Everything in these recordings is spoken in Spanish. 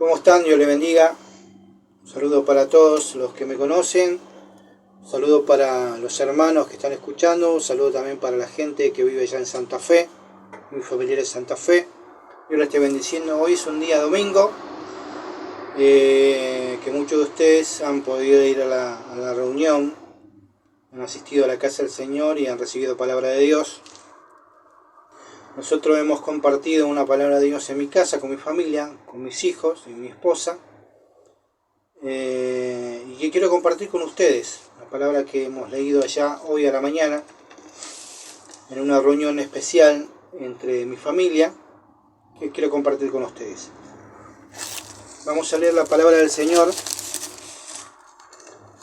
¿Cómo están? Dios les bendiga. Un saludo para todos los que me conocen. Un saludo para los hermanos que están escuchando. Un saludo también para la gente que vive allá en Santa Fe. Mi familiar es Santa Fe. Dios les esté bendiciendo. Hoy es un día domingo. Que muchos de ustedes han podido ir a la reunión. Han asistido a la casa del Señor y han recibido palabra de Dios. Nosotros hemos compartido una palabra de Dios en mi casa, con mi familia, con mis hijos y mi esposa. Y que quiero compartir con ustedes. La palabra que hemos leído allá hoy a la mañana, en una reunión especial entre mi familia, que quiero compartir con ustedes. Vamos a leer la palabra del Señor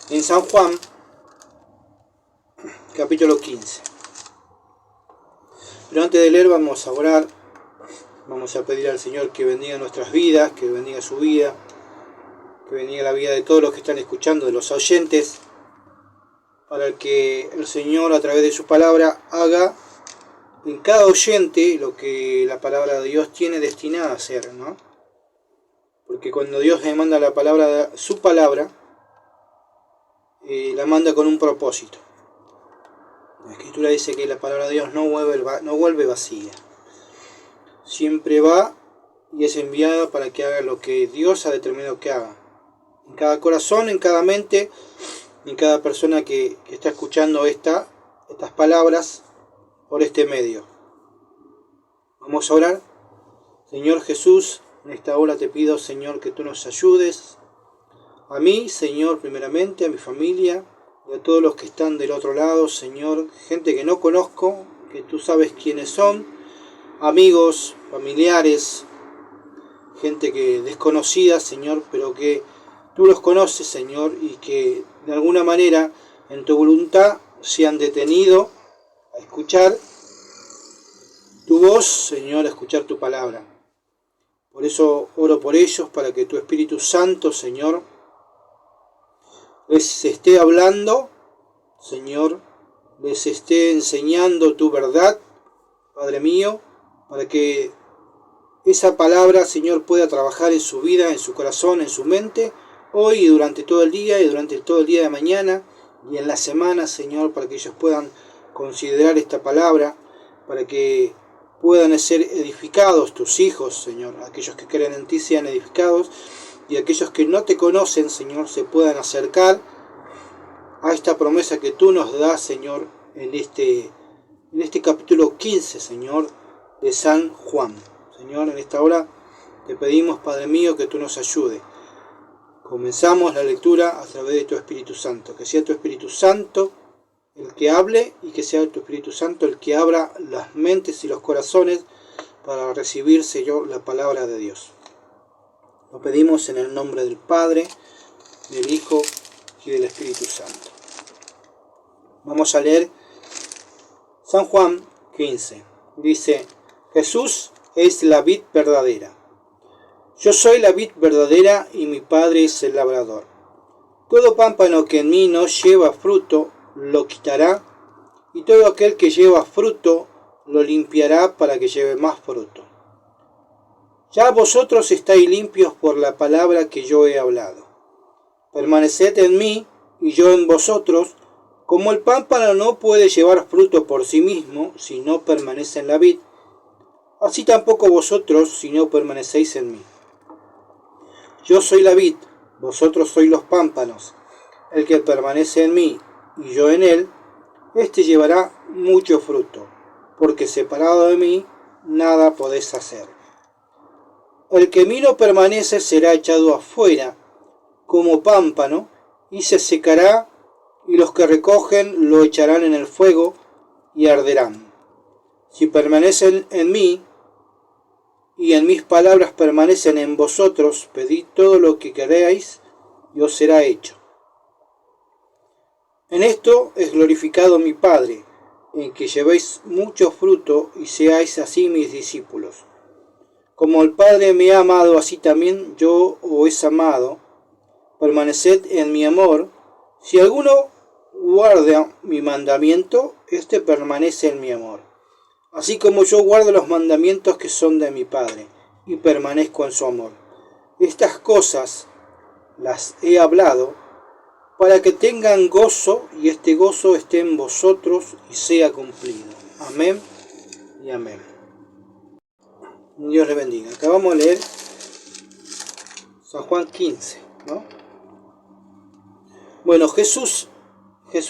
en San Juan, capítulo 15. Pero antes de leer vamos a orar, vamos a pedir al Señor que bendiga nuestras vidas, que bendiga su vida, que bendiga la vida de todos los que están escuchando, de los oyentes, para que el Señor a través de su palabra haga en cada oyente lo que la palabra de Dios tiene destinada a hacer, ¿no? Porque cuando Dios le manda la palabra, su palabra, la manda con un propósito. La Escritura dice que la palabra de Dios no vuelve vacía. Siempre va y es enviada para que haga lo que Dios ha determinado que haga. En cada corazón, en cada mente, en cada persona que está escuchando estas palabras por este medio. Vamos a orar. Señor Jesús, en esta hora te pido, Señor, que tú nos ayudes. A mí, Señor, primeramente, a mi familia, y a todos los que están del otro lado, Señor, gente que no conozco, que tú sabes quiénes son, amigos, familiares, gente que desconocida, Señor, pero que tú los conoces, Señor, y que de alguna manera en tu voluntad se han detenido a escuchar tu voz, Señor, a escuchar tu palabra. Por eso oro por ellos, para que tu Espíritu Santo, Señor, les esté hablando, Señor, les esté enseñando tu verdad, Padre mío, para que esa palabra, Señor, pueda trabajar en su vida, en su corazón, en su mente, hoy y durante todo el día y durante todo el día de mañana y en la semana, Señor, para que ellos puedan considerar esta palabra, para que puedan ser edificados tus hijos, Señor, aquellos que creen en ti sean edificados, y aquellos que no te conocen, Señor, se puedan acercar a esta promesa que tú nos das, Señor, en este capítulo 15, Señor, de San Juan. Señor, en esta hora te pedimos, Padre mío, que tú nos ayudes. Comenzamos la lectura a través de tu Espíritu Santo. Que sea tu Espíritu Santo el que hable y que sea tu Espíritu Santo el que abra las mentes y los corazones para recibir, Señor, la palabra de Dios. Lo pedimos en el nombre del Padre, del Hijo y del Espíritu Santo. Vamos a leer San Juan 15. Dice: Jesús es la vid verdadera. Yo soy la vid verdadera y mi Padre es el labrador. Todo pámpano que en mí no lleva fruto, lo quitará, y todo aquel que lleva fruto, lo limpiará para que lleve más fruto. Ya vosotros estáis limpios por la palabra que yo he hablado. Permaneced en mí y yo en vosotros, como el pámpano no puede llevar fruto por sí mismo si no permanece en la vid, así tampoco vosotros si no permanecéis en mí. Yo soy la vid, vosotros sois los pámpanos. El que permanece en mí y yo en él, éste llevará mucho fruto, porque separado de mí nada podéis hacer. El que en mí no permanece será echado afuera como pámpano y se secará, y los que recogen lo echarán en el fuego y arderán. Si permanecen en mí y en mis palabras permanecen en vosotros, pedid todo lo que queráis y os será hecho. En esto es glorificado mi Padre, en que llevéis mucho fruto y seáis así mis discípulos. Como el Padre me ha amado, así también yo os he amado. Permaneced en mi amor. Si alguno guarda mi mandamiento, éste permanece en mi amor. Así como yo guardo los mandamientos que son de mi Padre, y permanezco en su amor. estas cosas las he hablado para que tengan gozo y este gozo esté en vosotros y sea cumplido. Amén y amén. Dios le bendiga. Acabamos de leer San Juan 15, ¿no? Bueno, Jesús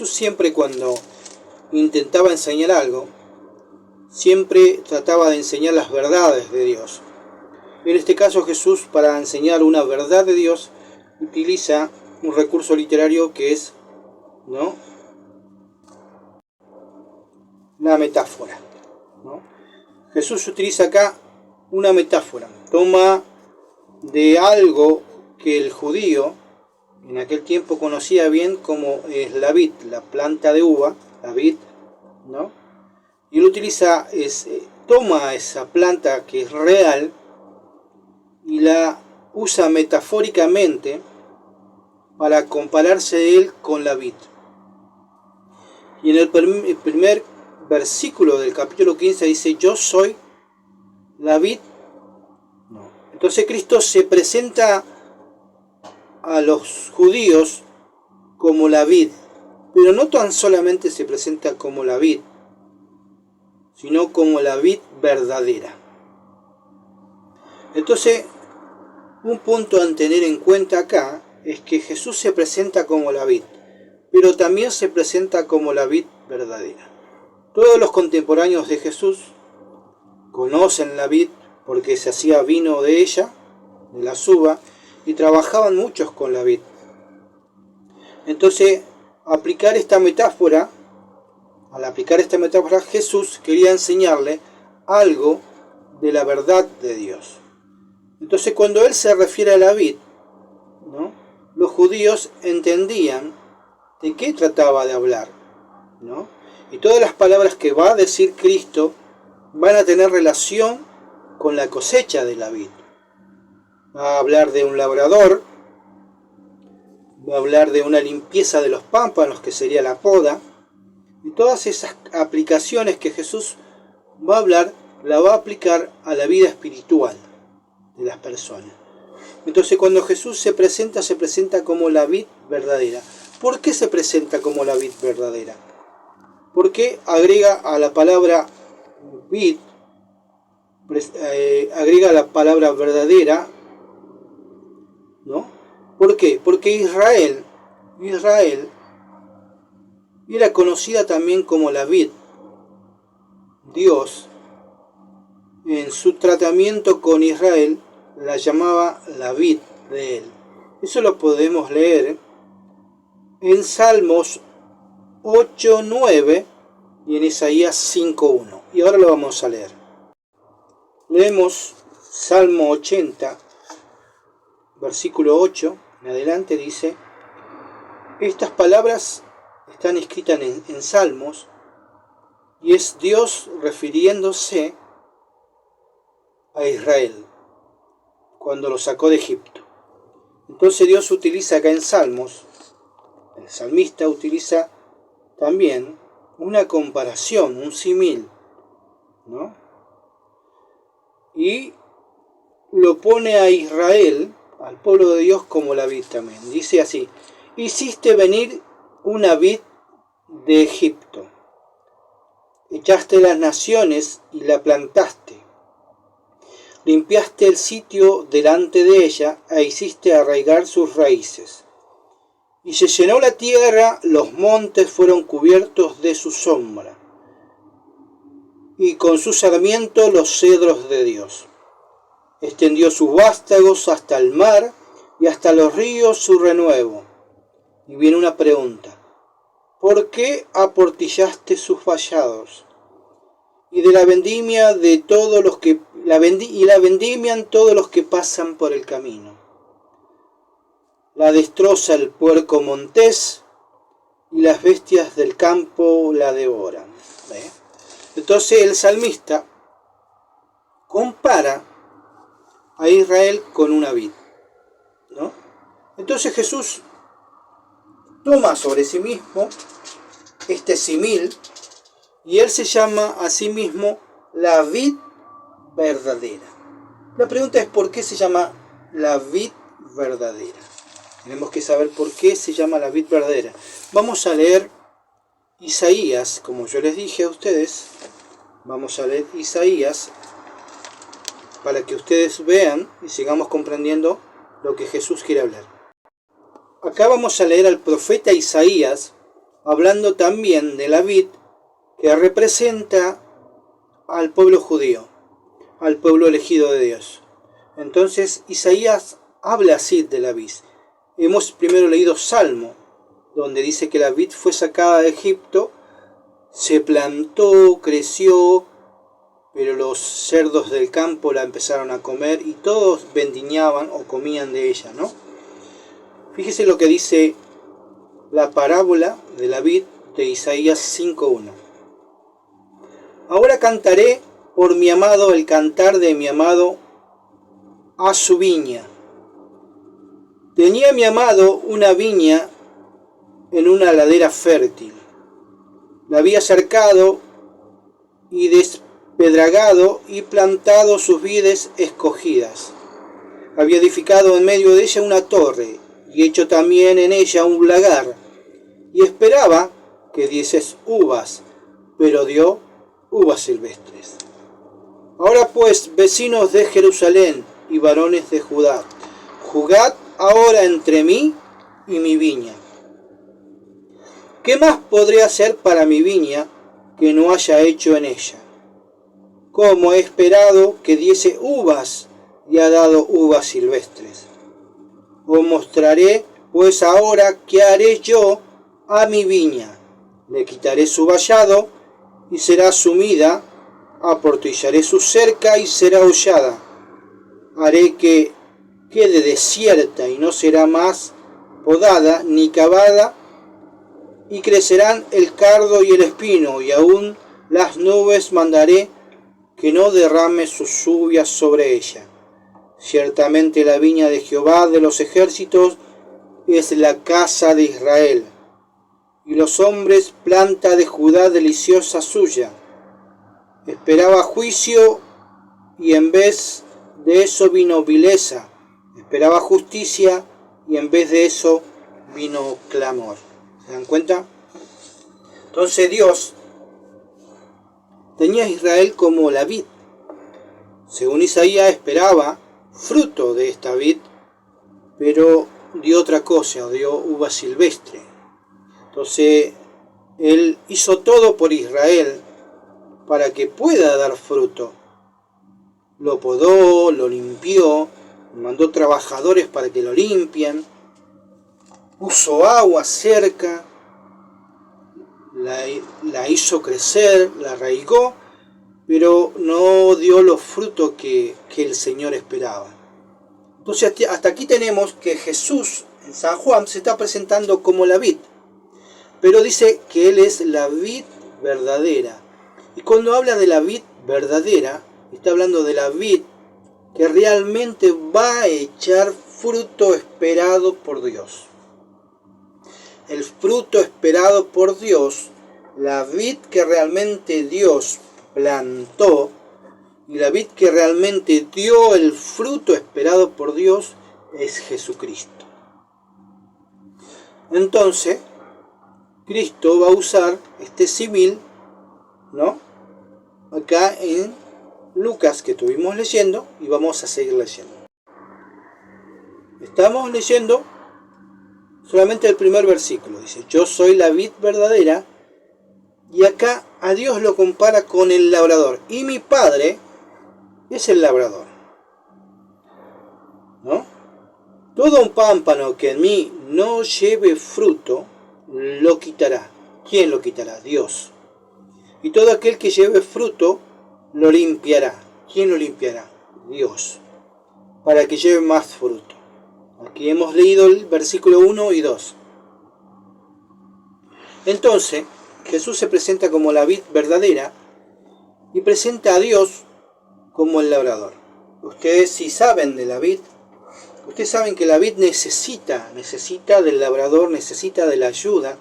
siempre cuando intentaba enseñar algo, siempre trataba de enseñar las verdades de Dios. En este caso Jesús, para enseñar una verdad de Dios, utiliza un recurso literario que es, ¿no?, la metáfora, ¿no? Jesús utiliza acá una metáfora, toma de algo que el judío en aquel tiempo conocía bien como es la vid, la planta de uva, la vid, ¿no? Y él utiliza, toma esa planta que es real y la usa metafóricamente para compararse de él con la vid. Y en el primer versículo del capítulo 15 dice: yo soy la vid. No. Entonces Cristo se presenta a los judíos como la vid, pero no tan solamente se presenta como la vid, sino como la vid verdadera. Entonces, un punto a tener en cuenta acá es que Jesús se presenta como la vid, pero también se presenta como la vid verdadera. Todos los contemporáneos de Jesús conocen la vid porque se hacía vino de ella, de la uva, y trabajaban muchos con la vid. Entonces, al aplicar esta metáfora, Jesús quería enseñarle algo de la verdad de Dios. Entonces, cuando él se refiere a la vid, ¿no?, los judíos entendían de qué trataba de hablar, ¿no? Y todas las palabras que va a decir Cristo van a tener relación con la cosecha de la vid. Va a hablar de un labrador, va a hablar de una limpieza de los pámpanos, que sería la poda, y todas esas aplicaciones que Jesús va a hablar, la va a aplicar a la vida espiritual de las personas. Entonces, cuando Jesús se presenta como la vid verdadera. ¿Por qué se presenta como la vid verdadera? Porque agrega a la palabra vid, agrega la palabra verdadera, ¿no? ¿Por qué? Porque Israel era conocida también como la vid. Dios, en su tratamiento con Israel, la llamaba la vid de él. Eso lo podemos leer en Salmos 8:9 y en Isaías 5:1. Y ahora lo vamos a leer. Leemos Salmo 80, versículo 8 en adelante. Dice: estas palabras están escritas en Salmos, y es Dios refiriéndose a Israel cuando lo sacó de Egipto. Entonces Dios utiliza acá en Salmos, el salmista utiliza también una comparación, un símil, ¿no? Y lo pone a Israel, al pueblo de Dios, como la vid también. Dice así: hiciste venir una vid de Egipto, echaste las naciones y la plantaste, limpiaste el sitio delante de ella e hiciste arraigar sus raíces. Y se llenó la tierra, los montes fueron cubiertos de su sombra, y con su sarmiento los cedros de Dios. Extendió sus vástagos hasta el mar, y hasta los ríos su renuevo. Y viene una pregunta: ¿por qué aportillaste sus vallados? Y de la vendimia de todos los que la vendimian todos los que pasan por el camino. La destroza el puerco montés, y las bestias del campo la devoran. ¿Ve? Entonces el salmista compara a Israel con una vid, ¿no? Entonces Jesús toma sobre sí mismo este símil, y él se llama a sí mismo la vid verdadera. La pregunta es: ¿por qué se llama la vid verdadera. Tenemos que saber por qué se llama la vid verdadera. Vamos a leer Isaías, como yo les dije a ustedes. Vamos a leer Isaías para que ustedes vean y sigamos comprendiendo lo que Jesús quiere hablar. Acá vamos a leer al profeta Isaías hablando también de la vid que representa al pueblo judío, al pueblo elegido de Dios. Entonces Isaías habla así de la vid. Hemos primero leído Salmo, donde dice que la vid fue sacada de Egipto, se plantó, creció, pero los cerdos del campo la empezaron a comer y todos vendimiaban o comían de ella, ¿no? Fíjese lo que dice la parábola de la vid de Isaías 5:1. Ahora cantaré por mi amado el cantar de mi amado a su viña. Tenía mi amado una viña en una ladera fértil. La había cercado y despedragado y plantado sus vides escogidas. Había edificado en medio de ella una torre y hecho también en ella un lagar. Y esperaba que dieses uvas, pero dio uvas silvestres. Ahora pues, vecinos de Jerusalén y varones de Judá, jugad ahora entre mí y mi viña. ¿Qué más podré hacer para mi viña que no haya hecho en ella? Como he esperado que diese uvas y ha dado uvas silvestres. Os mostraré pues ahora qué haré yo a mi viña. Le quitaré su vallado y será sumida, aportillaré su cerca y será hollada. Haré que quede desierta y no será más podada ni cavada, y crecerán el cardo y el espino, y aún las nubes mandaré que no derrame sus lluvias sobre ella. Ciertamente la viña de Jehová de los ejércitos es la casa de Israel, y los hombres planta de Judá deliciosa suya. Esperaba juicio y en vez de eso vino vileza. Esperaba justicia y en vez de eso vino clamor. ¿Se dan cuenta? Entonces Dios tenía a Israel como la vid. Según Isaías esperaba fruto de esta vid, pero dio otra cosa, dio uva silvestre. Entonces Él hizo todo por Israel para que pueda dar fruto. Lo podó, lo limpió, mandó trabajadores para que lo limpien, puso agua cerca, la hizo crecer, la arraigó, pero no dio los frutos que el Señor esperaba. Entonces hasta aquí tenemos que Jesús en San Juan se está presentando como la vid, pero dice que Él es la vid verdadera. Y cuando habla de la vid verdadera, está hablando de la vid que realmente va a echar fruto esperado por Dios. El fruto esperado por Dios, la vid que realmente Dios plantó y la vid que realmente dio el fruto esperado por Dios es Jesucristo. Entonces, Cristo va a usar este símil, ¿no? Acá en Lucas que estuvimos leyendo y vamos a seguir leyendo. Estamos leyendo solamente el primer versículo. Dice, yo soy la vid verdadera, y acá a Dios lo compara con el labrador. Y mi Padre es el labrador, ¿no? Todo un pámpano que en mí no lleve fruto, lo quitará. ¿Quién lo quitará? Dios. Y todo aquel que lleve fruto, lo limpiará. ¿Quién lo limpiará? Dios. Para que lleve más fruto. Aquí hemos leído el versículo 1 y 2. Entonces, Jesús se presenta como la vid verdadera y presenta a Dios como el labrador. Ustedes si saben de la vid, ustedes saben que la vid necesita del labrador, necesita de la ayuda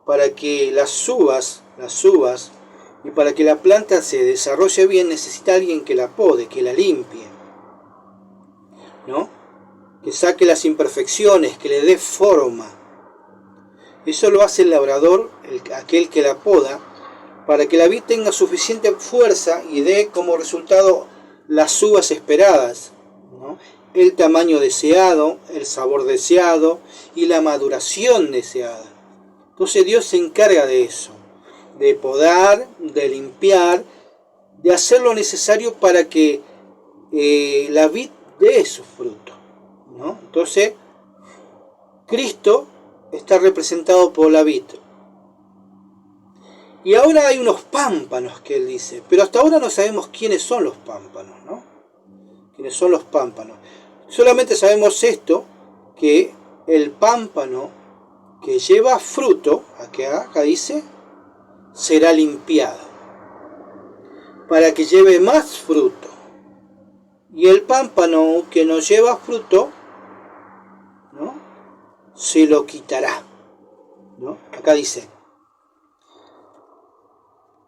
para que las uvas, y para que la planta se desarrolle bien, necesita alguien que la pode, que la limpie. ¿no? Que saque las imperfecciones, que le dé forma. Eso lo hace el labrador, aquel que la poda, para que la vid tenga suficiente fuerza y dé como resultado las uvas esperadas, ¿no? El tamaño deseado, el sabor deseado y la maduración deseada. Entonces Dios se encarga de eso, de podar, de limpiar, de hacer lo necesario para que la vid dé su fruto, ¿no? Entonces, Cristo está representado por la vid. Y ahora hay unos pámpanos que él dice, pero hasta ahora no sabemos quiénes son los pámpanos, ¿no? ¿Quiénes son los pámpanos? Solamente sabemos esto, que el pámpano que lleva fruto, acá dice, será limpiado, para que lleve más fruto. Y el pámpano que no lleva fruto, ¿no?, se lo quitará, ¿no? Acá dice,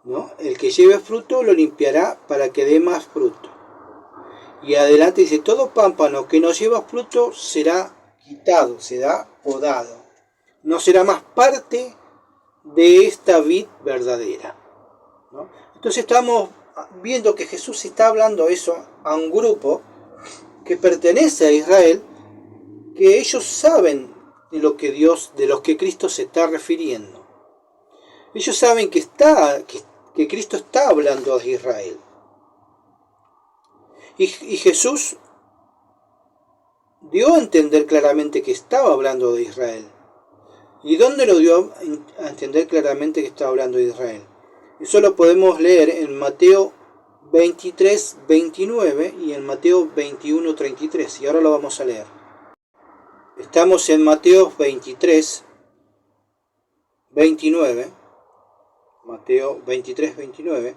¿no?, el que lleve fruto lo limpiará para que dé más fruto. Y adelante dice, todo pámpano que no lleva fruto será quitado, será podado. No será más parte de esta vid verdadera, ¿no? Entonces estamos viendo que Jesús está hablando eso a un grupo que pertenece a Israel, que ellos saben de lo que de los que Cristo se está refiriendo. Ellos saben que Cristo está hablando de Israel. Y Jesús dio a entender claramente que estaba hablando de Israel. ¿Y dónde lo dio a entender claramente que estaba hablando de Israel? Eso lo podemos leer en Mateo 23, 29 y en Mateo 21, 33. Y ahora lo vamos a leer. Estamos en Mateo 23, 29. Mateo 23, 29.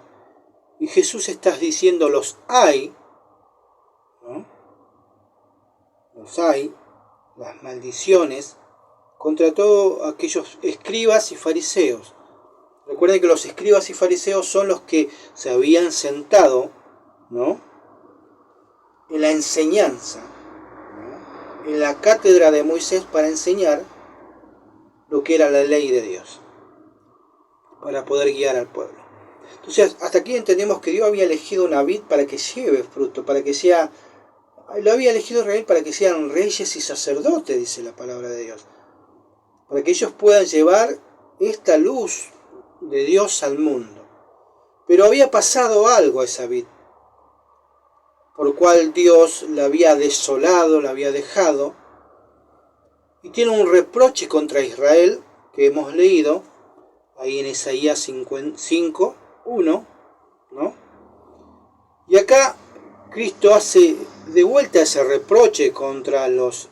Y Jesús está diciendo los hay, ¿no?, los hay, las maldiciones, contra todos aquellos escribas y fariseos. Recuerden que los escribas y fariseos son los que se habían sentado, ¿no?, en la enseñanza, ¿no?, en la cátedra de Moisés para enseñar lo que era la ley de Dios, para poder guiar al pueblo. Entonces, hasta aquí entendemos que Dios había elegido una vid para que lleve fruto, para que sea, lo había elegido Israel para que sean reyes y sacerdotes, dice la palabra de Dios, para que ellos puedan llevar esta luz de Dios al mundo. Pero había pasado algo a esa vid, por cual Dios la había desolado, la había dejado, y tiene un reproche contra Israel que hemos leído ahí en Isaías 5, 1, ¿no? Y acá Cristo hace de vuelta ese reproche contra los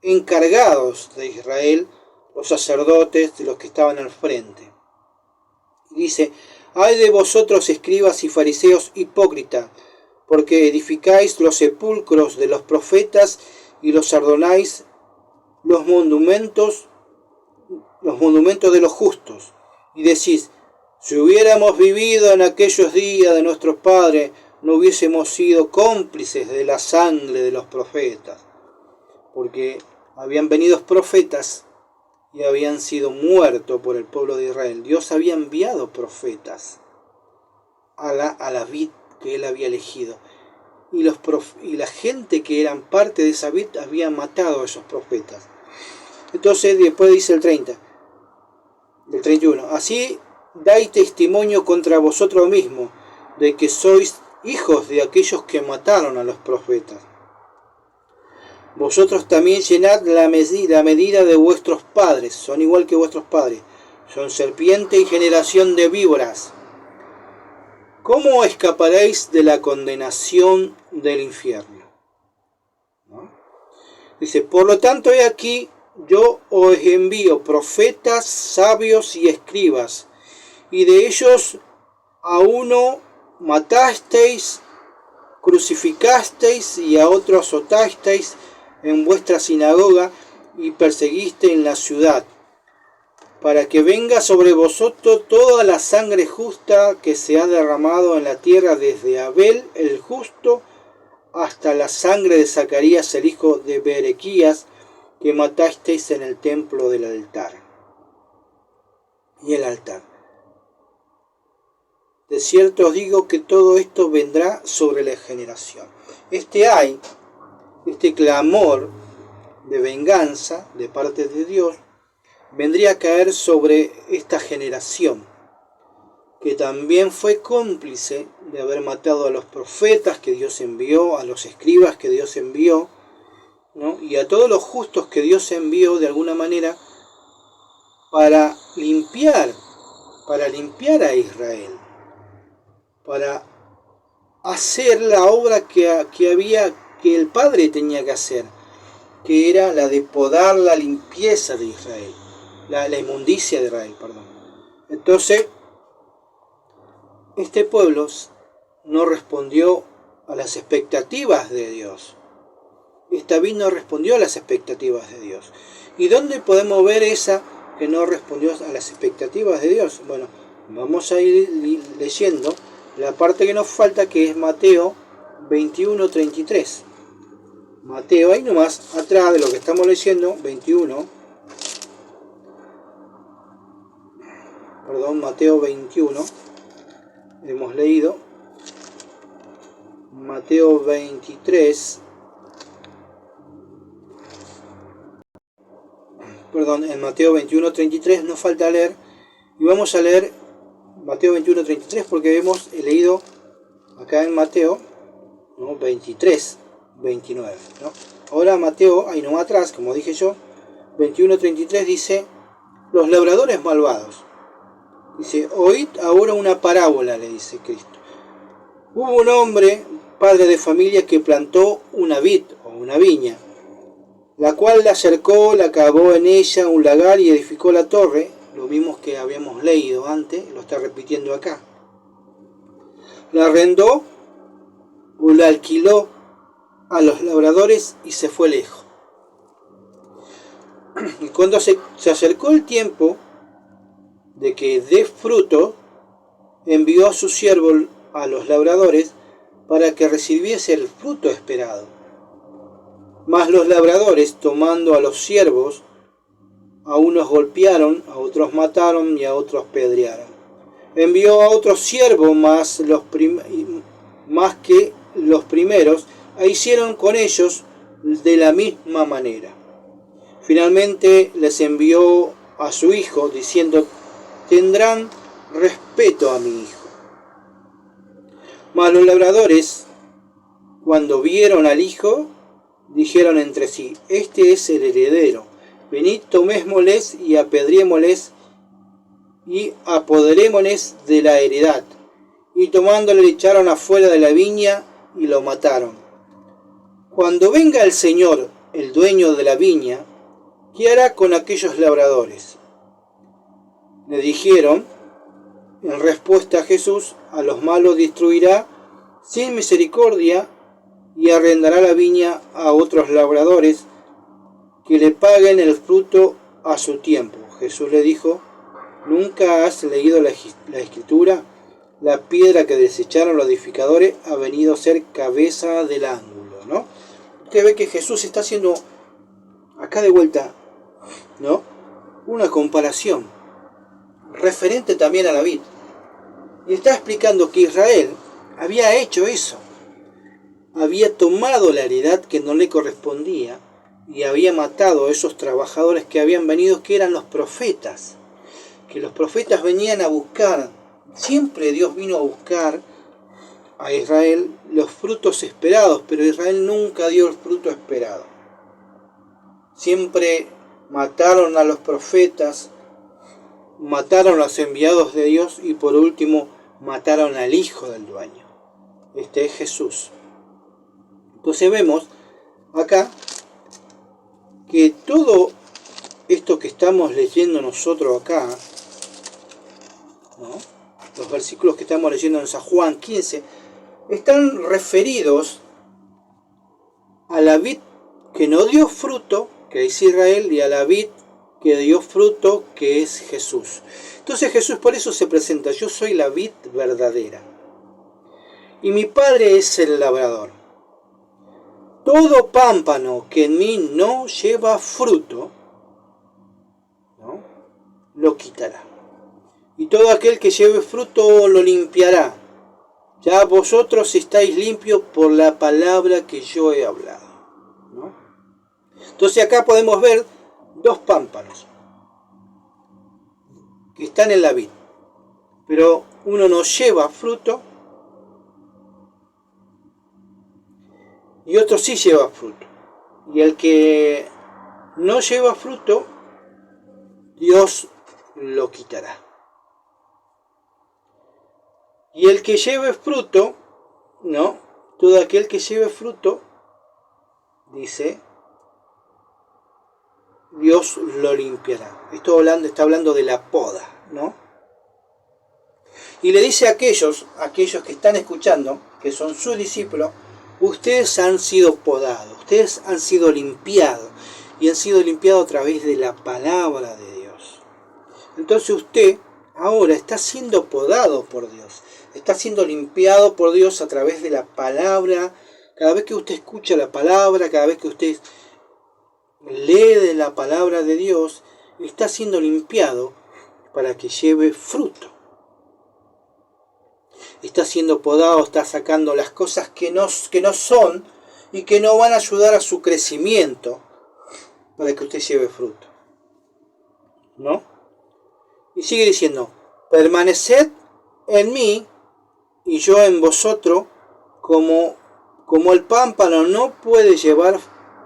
encargados de Israel, los sacerdotes, de los que estaban al frente. Y dice, ay de vosotros escribas y fariseos hipócritas, porque edificáis los sepulcros de los profetas y los adornáis los monumentos de los justos. Y decís, si hubiéramos vivido en aquellos días de nuestros padres, no hubiésemos sido cómplices de la sangre de los profetas. Porque habían venido profetas y habían sido muertos por el pueblo de Israel. Dios había enviado profetas a la vid que él había elegido. Y la gente que eran parte de esa vid había matado a esos profetas. Entonces después dice el 31. Así dais testimonio contra vosotros mismos de que sois hijos de aquellos que mataron a los profetas. Vosotros también llenad la medida de vuestros padres, son igual que vuestros padres, son serpiente y generación de víboras. ¿Cómo escaparéis de la condenación del infierno? ¿No? Dice, por lo tanto, he aquí, yo os envío profetas, sabios y escribas, y de ellos a uno matasteis, crucificasteis, y a otro azotasteis en vuestra sinagoga y perseguisteis en la ciudad, para que venga sobre vosotros toda la sangre justa que se ha derramado en la tierra desde Abel el justo hasta la sangre de Zacarías, el hijo de Berequías, que matasteis en el templo del altar. Y el altar. De cierto os digo que todo esto vendrá sobre la generación. Este clamor de venganza de parte de Dios, vendría a caer sobre esta generación, que también fue cómplice de haber matado a los profetas que Dios envió, a los escribas que Dios envió, ¿no? Y a todos los justos que Dios envió de alguna manera para limpiar a Israel, para hacer la obra que el Padre tenía que hacer, que era la de podar la limpieza de Israel, la inmundicia de Israel, perdón. Entonces, este pueblo no respondió a las expectativas de Dios. Esta vid no respondió a las expectativas de Dios. ¿Y dónde podemos ver esa que no respondió a las expectativas de Dios? Bueno, vamos a ir leyendo la parte que nos falta, que es Mateo 21:33. Mateo, ahí nomás, atrás de lo que estamos leyendo, 21. Perdón, Mateo 21. Hemos leído. Mateo 23. Perdón, en Mateo 21:33 nos falta leer. Y vamos a leer Mateo 21:33 porque hemos leído acá en Mateo, ¿no? 23:29, ¿no? Ahora Mateo, ahí nomás atrás, como dije yo, 21:33 dice: los labradores malvados. Dice: oíd ahora una parábola, le dice Cristo. Hubo un hombre, padre de familia, que plantó una vid o una viña, la cual la cercó, la cavó en ella un lagar y edificó la torre, lo mismo que habíamos leído antes, lo está repitiendo acá. La arrendó o la alquiló a los labradores y se fue lejos. Y cuando se acercó el tiempo de que dé fruto, envió a su siervo a los labradores para que recibiese el fruto esperado. Mas los labradores, tomando a los siervos, a unos golpearon, a otros mataron y a otros pedrearon. Envió a otros siervos más que los primeros, e hicieron con ellos de la misma manera. Finalmente les envió a su hijo, diciendo: tendrán respeto a mi hijo. Mas los labradores, cuando vieron al hijo, dijeron entre sí: este es el heredero. Venid, tomémosles y apedriémosles y apoderémonos de la heredad. Y tomándole, le echaron afuera de la viña y lo mataron. Cuando venga el Señor, el dueño de la viña, ¿qué hará con aquellos labradores? Le dijeron en respuesta a Jesús: a los malos destruirá sin misericordia y arrendará la viña a otros labradores que le paguen el fruto a su tiempo. Jesús le dijo: ¿nunca has leído la Escritura? La piedra que desecharon los edificadores ha venido a ser cabeza del ángulo, ¿no? Usted ve que Jesús está haciendo acá de vuelta, ¿no?, una comparación referente también a la vid. Y está explicando que Israel había hecho eso. Había tomado la heredad que no le correspondía y había matado a esos trabajadores que habían venido, que eran los profetas. Que los profetas venían a buscar, siempre Dios vino a buscar a Israel los frutos esperados, pero Israel nunca dio el fruto esperado. Siempre mataron a los profetas, mataron a los enviados de Dios y por último mataron al hijo del dueño. Este es Jesús. Entonces vemos acá que todo esto que estamos leyendo nosotros acá, ¿no?, los versículos que estamos leyendo en San Juan 15, están referidos a la vid que no dio fruto, que es Israel, y a la vid que dio fruto, que es Jesús. Entonces Jesús por eso se presenta: yo soy la vid verdadera y mi Padre es el labrador. todo pámpano que en mí no lleva fruto, ¿no?, lo quitará. Y todo aquel que lleve fruto lo limpiará. Ya vosotros estáis limpios por la palabra que yo he hablado, ¿no? Entonces acá podemos ver dos pámpanos que están en la vid, pero uno no lleva fruto y otro sí lleva fruto. Y el que no lleva fruto, Dios lo quitará. Y el que lleve fruto, no, todo aquel que lleve fruto, dice, Dios lo limpiará. Esto está hablando de la poda, ¿no? Y le dice a aquellos que están escuchando, que son sus discípulos, ustedes han sido podados, ustedes han sido limpiados, y han sido limpiados a través de la palabra de Dios. Entonces usted ahora está siendo podado por Dios, está siendo limpiado por Dios a través de la palabra. Cada vez que usted escucha la palabra, cada vez que usted lee de la palabra de Dios, está siendo limpiado para que lleve fruto. Está siendo podado, está sacando las cosas que no son y que no van a ayudar a su crecimiento para que usted lleve fruto, ¿no? Y sigue diciendo, permaneced en mí y yo en vosotros, como el pámpano no puede llevar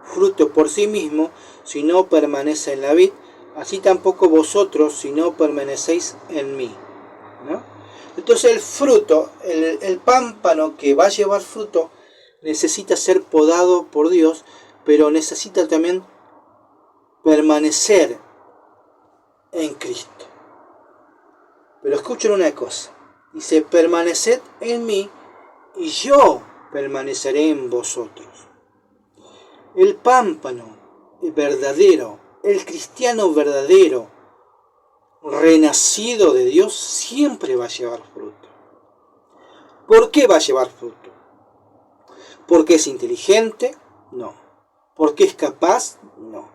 fruto por sí mismo si no permanece en la vid, así tampoco vosotros si no permanecéis en mí, ¿no? Entonces el fruto, el pámpano que va a llevar fruto, necesita ser podado por Dios, pero necesita también permanecer en Cristo. Pero escuchen una cosa, dice, permaneced en mí y yo permaneceré en vosotros. El pámpano verdadero, el cristiano verdadero, renacido de Dios, siempre va a llevar fruto. ¿Por qué va a llevar fruto? ¿Porque es inteligente? No. ¿Porque es capaz? No.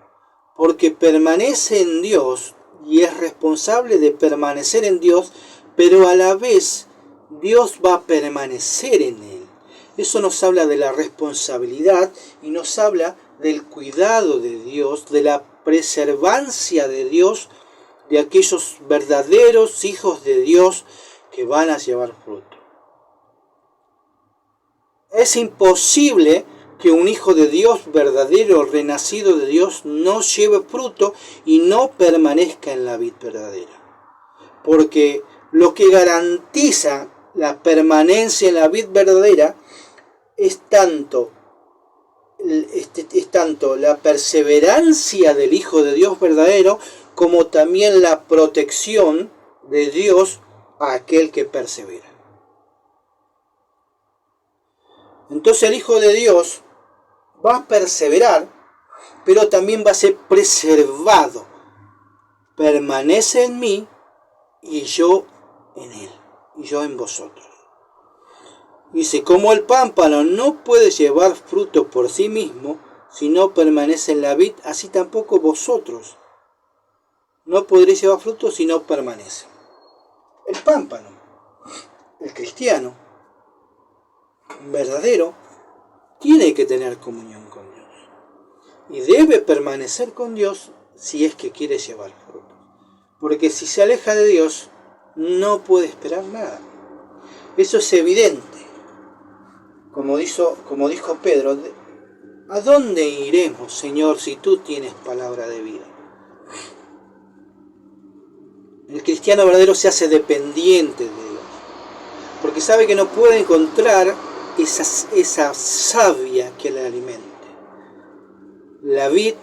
Porque permanece en Dios y es responsable de permanecer en Dios, pero a la vez Dios va a permanecer en él. Eso nos habla de la responsabilidad y nos habla del cuidado de Dios, de la preservancia de Dios, de aquellos verdaderos hijos de Dios que van a llevar fruto. Es imposible que un hijo de Dios verdadero, renacido de Dios, no lleve fruto y no permanezca en la vid verdadera. Porque lo que garantiza la permanencia en la vid verdadera es tanto la perseverancia del Hijo de Dios verdadero, como también la protección de Dios a aquel que persevera. Entonces el Hijo de Dios va a perseverar, pero también va a ser preservado. Permanece en mí y yo en él, y yo en vosotros. Dice, como el pámpano no puede llevar fruto por sí mismo si no permanece en la vid, así tampoco vosotros no podréis llevar fruto si no permanece. El pámpano, el cristiano verdadero, tiene que tener comunión con Dios y debe permanecer con Dios si es que quiere llevar fruto, porque si se aleja de Dios no puede esperar nada. Eso es evidente. Como dijo Pedro, ¿a dónde iremos, Señor, si tú tienes palabra de vida? El cristiano verdadero se hace dependiente de Dios, porque sabe que no puede encontrar esa savia que le alimente. La vid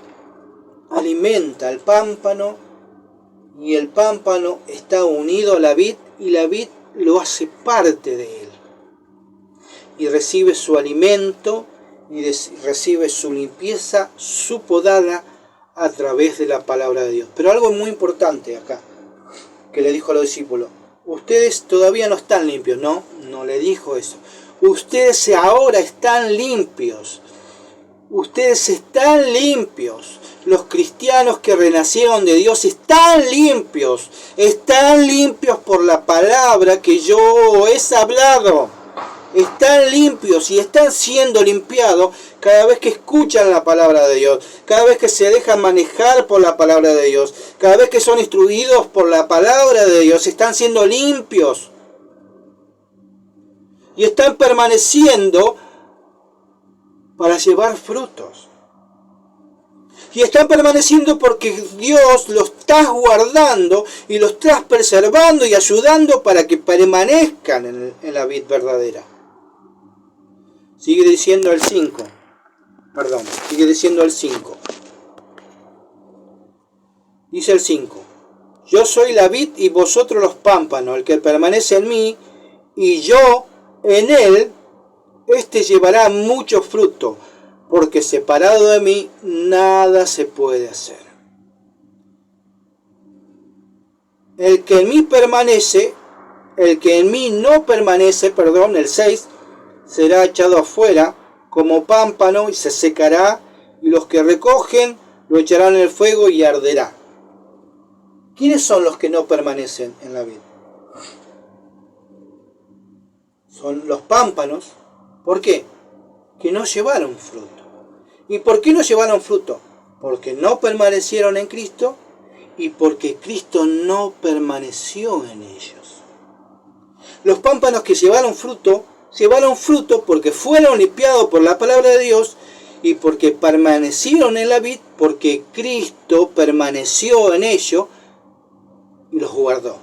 alimenta al pámpano y el pámpano está unido a la vid y la vid lo hace parte de él. Y recibe su alimento y recibe su limpieza, su podada a través de la palabra de Dios. Pero algo muy importante acá, que le dijo a los discípulos, ustedes todavía no están limpios. No le dijo eso. Ustedes ahora están limpios. Ustedes están limpios. Los cristianos que renacieron de Dios están limpios por la palabra que yo he hablado. Están limpios y están siendo limpiados cada vez que escuchan la palabra de Dios, cada vez que se dejan manejar por la palabra de Dios, cada vez que son instruidos por la palabra de Dios, están siendo limpios y están permaneciendo para llevar frutos. Y están permaneciendo porque Dios los está guardando y los está preservando y ayudando para que permanezcan en la vid verdadera. Sigue diciendo el 5. Dice el 5. Yo soy la vid y vosotros los pámpanos. El que permanece en mí y yo en él, este llevará mucho fruto, porque separado de mí nada se puede hacer. El que en mí no permanece, el 6, será echado afuera como pámpano y se secará, y los que recogen lo echarán en el fuego y arderá. ¿Quiénes son los que no permanecen en la vid? Son los pámpanos. ¿Por qué? Que no llevaron fruto. ¿Y por qué no llevaron fruto? Porque no permanecieron en Cristo y porque Cristo no permaneció en ellos. Los pámpanos que llevaron fruto porque fueron limpiados por la palabra de Dios y porque permanecieron en la vid, porque Cristo permaneció en ellos y los guardó.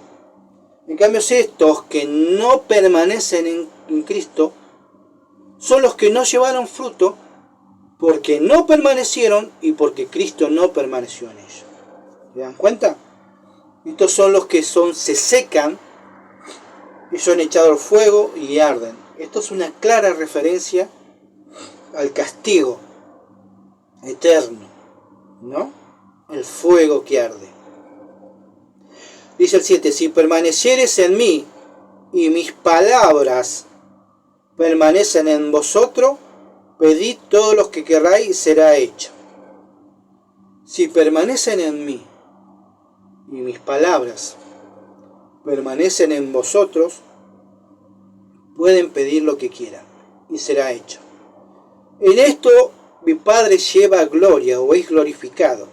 En cambio, estos que no permanecen en Cristo son los que no llevaron fruto porque no permanecieron y porque Cristo no permaneció en ellos. ¿Se dan cuenta? Estos son los que se secan y son echados al fuego y arden. Esto es una clara referencia al castigo eterno, ¿no? El fuego que arde. Dice el 7, si permanecieres en mí y mis palabras permanecen en vosotros, pedid todo lo que queráis y será hecho. Si permanecen en mí y mis palabras permanecen en vosotros, pueden pedir lo que quieran y será hecho. En esto mi Padre lleva gloria o es glorificado,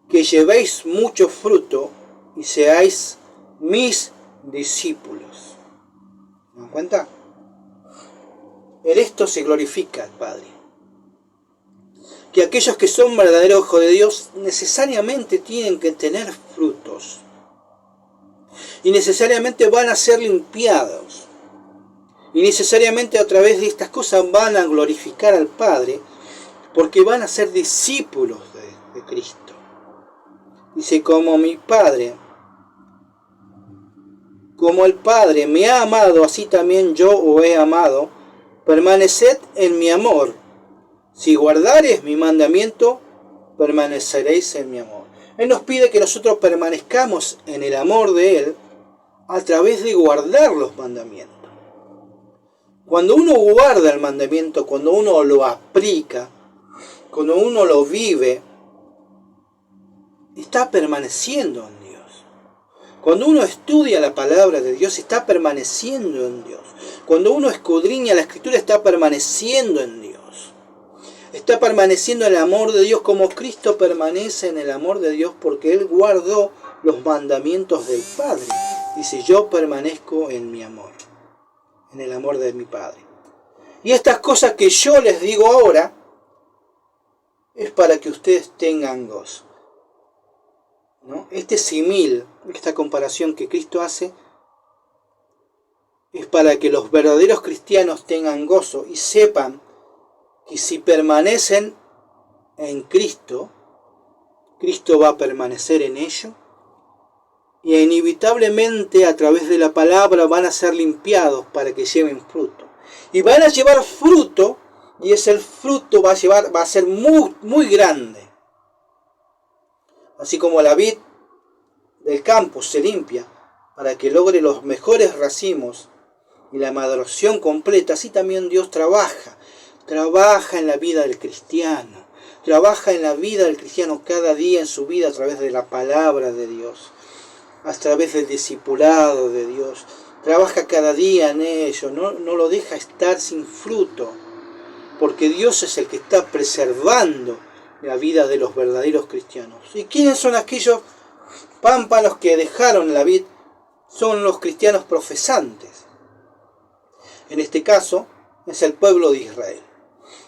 que llevéis mucho fruto y seáis mis discípulos. ¿Se dan cuenta? En esto se glorifica al Padre. Que aquellos que son verdaderos hijos de Dios necesariamente tienen que tener frutos. Y necesariamente van a ser limpiados. Y necesariamente a través de estas cosas van a glorificar al Padre, porque van a ser discípulos de Cristo. Dice, como el Padre me ha amado, así también yo os he amado. Permaneced en mi amor. Si guardareis mi mandamiento, permaneceréis en mi amor. Él nos pide que nosotros permanezcamos en el amor de Él a través de guardar los mandamientos. Cuando uno guarda el mandamiento, cuando uno lo aplica, cuando uno lo vive, está permaneciendo en Dios. Cuando uno estudia la palabra de Dios, está permaneciendo en Dios. Cuando uno escudriña la Escritura, está permaneciendo en Dios. Está permaneciendo en el amor de Dios como Cristo permanece en el amor de Dios porque Él guardó los mandamientos del Padre. Dice, yo permanezco en mi amor, en el amor de mi Padre. Y estas cosas que yo les digo ahora es para que ustedes tengan gozo, ¿no? Este simil, esta comparación que Cristo hace, es para que los verdaderos cristianos tengan gozo y sepan que si permanecen en Cristo, Cristo va a permanecer en ellos y inevitablemente a través de la palabra van a ser limpiados para que lleven fruto. Y van a llevar fruto y ese fruto va a ser muy, muy grande. Así como la vid del campo se limpia para que logre los mejores racimos y la maduración completa, así también Dios trabaja trabaja en la vida del cristiano. Trabaja en la vida del cristiano cada día en su vida a través de la palabra de Dios, a través del discipulado de Dios. Trabaja cada día en ello, no lo deja estar sin fruto, porque Dios es el que está preservando la vida de los verdaderos cristianos. ¿Y quiénes son aquellos pámpanos que dejaron la vid? Son los cristianos profesantes. En este caso es el pueblo de Israel.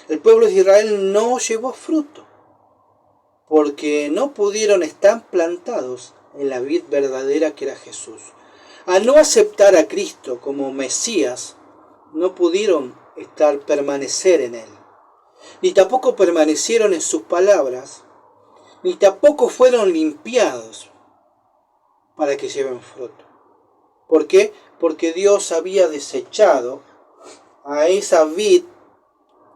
El pueblo de Israel no llevó fruto, porque no pudieron estar plantados en la vid verdadera que era Jesús. Al no aceptar a Cristo como Mesías, no pudieron permanecer en Él. Ni tampoco permanecieron en sus palabras, ni tampoco fueron limpiados para que lleven fruto. ¿Por qué? Porque Dios había desechado a esa vid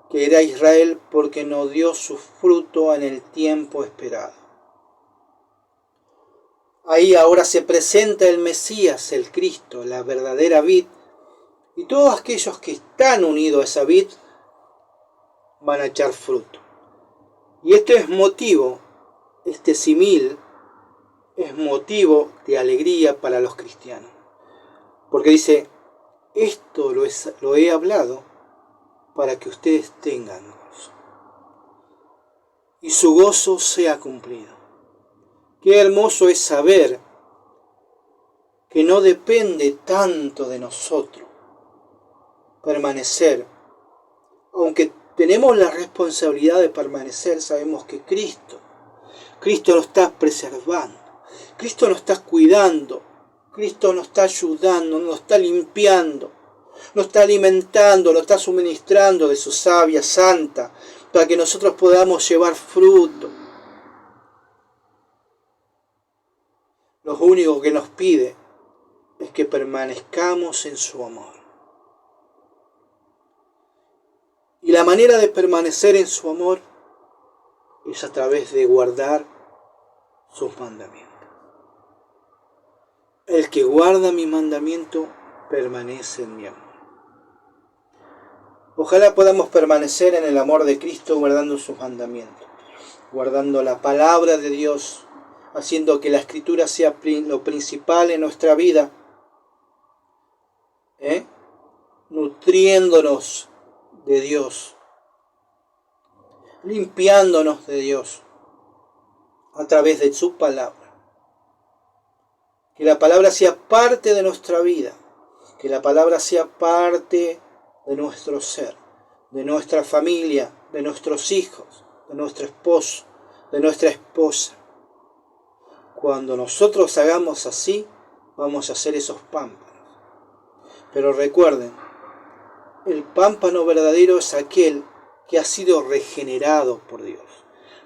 que era Israel, porque no dio su fruto en el tiempo esperado. Ahí ahora se presenta el Mesías, el Cristo, la verdadera vid, y todos aquellos que están unidos a esa vid van a echar fruto. Y este es motivo, este simil, es motivo de alegría para los cristianos. Porque dice, esto lo he hablado para que ustedes tengan gozo. Y su gozo sea cumplido. Qué hermoso es saber que no depende tanto de nosotros permanecer. Aunque tenemos la responsabilidad de permanecer, sabemos que Cristo nos está preservando, Cristo nos está cuidando, Cristo nos está ayudando, nos está limpiando, nos está alimentando, nos está suministrando de su savia santa para que nosotros podamos llevar fruto. Lo único que nos pide es que permanezcamos en su amor. Y la manera de permanecer en su amor es a través de guardar sus mandamientos. El que guarda mi mandamiento permanece en mi amor. Ojalá podamos permanecer en el amor de Cristo guardando sus mandamientos, guardando la palabra de Dios, haciendo que la Escritura sea lo principal en nuestra vida, nutriéndonos de Dios, limpiándonos de Dios a través de su palabra. Que la palabra sea parte de nuestra vida, que la palabra sea parte de nuestro ser, de nuestra familia, de nuestros hijos, de nuestro esposo, de nuestra esposa. Cuando nosotros hagamos así, vamos a hacer esos pámpanos. Pero recuerden, el pámpano verdadero es aquel que ha sido regenerado por Dios.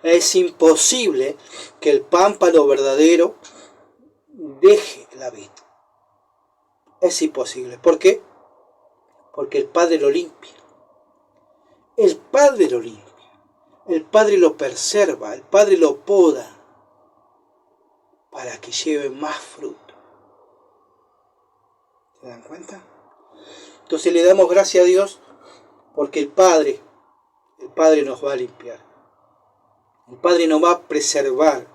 Es imposible que el pámpano verdadero deje la vid. Es imposible. ¿Por qué? Porque el Padre lo limpia. El Padre lo limpia. El Padre lo preserva. El Padre lo poda para que lleve más fruto. ¿Se dan cuenta? Entonces le damos gracias a Dios porque el Padre nos va a limpiar. El Padre nos va a preservar.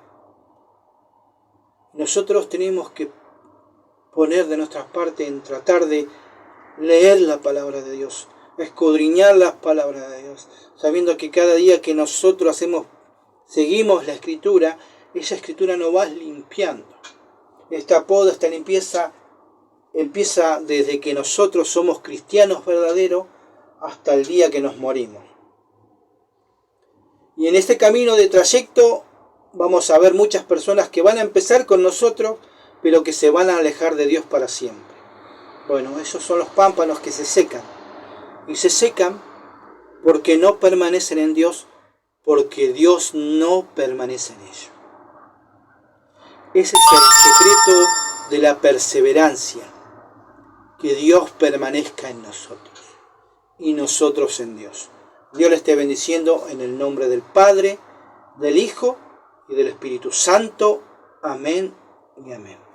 Nosotros tenemos que poner de nuestra parte en tratar de leer la palabra de Dios, escudriñar las palabras de Dios, sabiendo que cada día que nosotros seguimos la Escritura, esa Escritura nos va limpiando. Esta poda, esta limpieza empieza desde que nosotros somos cristianos verdaderos hasta el día que nos morimos. Y en este camino de trayecto vamos a ver muchas personas que van a empezar con nosotros, pero que se van a alejar de Dios para siempre. Bueno, esos son los pámpanos que se secan. Y se secan porque no permanecen en Dios, porque Dios no permanece en ellos. Ese es el secreto de la perseverancia. Que Dios permanezca en nosotros y nosotros en Dios. Dios le esté bendiciendo en el nombre del Padre, del Hijo y del Espíritu Santo. Amén y amén.